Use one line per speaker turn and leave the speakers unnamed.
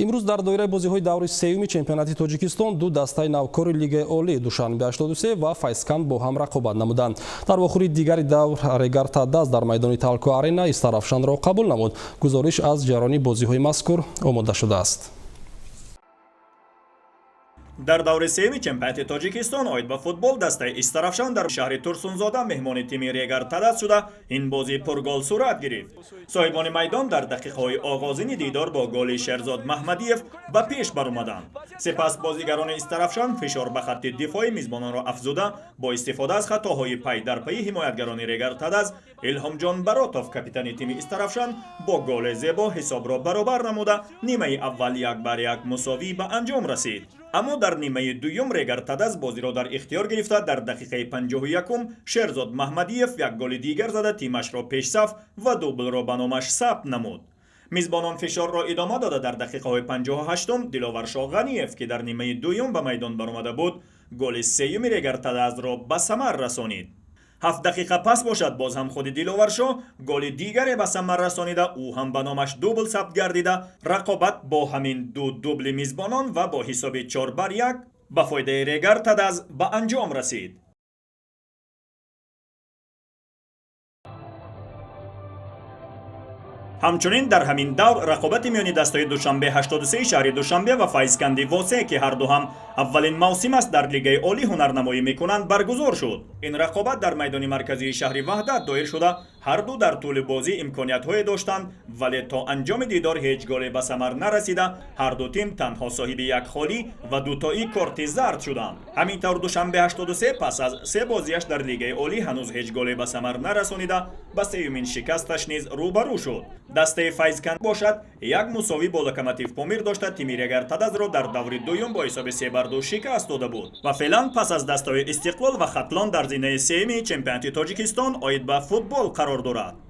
имрӯз дар доираи бозиҳои даври сеюми чемпионати Тоҷикистон ду дастаи навкори Лигаи Олии Душанбе 83 ва Файсканд бо ҳам рақобат намуданд. Дар вохӯри дигари давр Регарта Даст дар майдони Талко Арена Истарафшанро қабул намуд. Гузориш аз ҷарони бозиҳои мазкур омода шудааст.
Дар даври сеюми чемпионати Тоҷикистон оид ба футбол дастаи Истарафшан дар шаҳри Турсунзода меҳмони тими Регарта Даст шуда ин бозӣ пургол сурат гирифт. Соҳибони майдон дар дақиқаҳои оғозини дидор бо голи Шерзод Маҳмадиев ба пеш баромаданд. Сипас бозигарони Истарафшан фишор ба хатти дифои мизбононро афзуда бо истифода аз хатоҳои пай дар пайи ҳимоятгарони Регарта Даст Илҳомҷон Баротов капитани тими Истарафшан бо голи зебо ҳисобро баробар намуда нимаи аввал 1-1 мусовӣ ба анҷом расид. Аммо дар нимаи дуюм Регарта Даст бозиро дар ихтиёр гирифта дар дақиқаи 51 Шерзод Маҳмадиев як голи дигар зада тимашро пешсаф ва дублро ба номаш сабт намуд. Мизбонон фишорро идома дода дар дақиқаҳои 58 Диловаршо Ғаниев ки дар нимаи дуюм ба майдон баромада буд голи сеюми Регарта Дастро ба самар расонид. 7 дақиқа пас бошад боз ҳам худи Диловаршо голи дигаре ба самар расонида ӯ ҳам ба номаш дубл сабт гардида рақобат бо ҳамин ду дубли мизбонон ва бо ҳисоби 4-1 ба фоидаи Регарта Даст ба анҷом расид. ҳамчунин дар ҳамин давр рақобати миёни дастаи Душанбе 83 шаҳри Душанбе ва Файзканди Восе ки ҳарду ҳам аввалин мавсим аст дар Лигаи Олӣ ҳунарнамоӣ мекунанд баргузор шуд. Ин рақобат дар майдони марказии шаҳри Ваҳдат доир шуда ҳарду дар тӯли бозӣ имкониятҳое доштанд, вале то анҷоми дидор ҳеҷ голе ба самар нарасида ҳарду тим танҳо соҳиби як холӣ ва дутои корти зард шуданд. Ҳамин тавр Душанбе 83 пас аз се бозиаш дар Лигаи Олӣ ҳанӯз ҳеҷ голе ба самар нарасонида ба сеюмин шикасташ низ рӯбарӯ шуд. Дастаи Файзканд бошад як мусовӣ бо Локомотив Помир дошта тими Регарта Дастро дар даври дуюм бо ҳисоби 3-2 шикаст дода буд ва феълан пас аз дастаи Истиқлол ва Хатлон дар зинаи сеюми чемпионати Тоҷикистон оид ба футбол қарор дорад.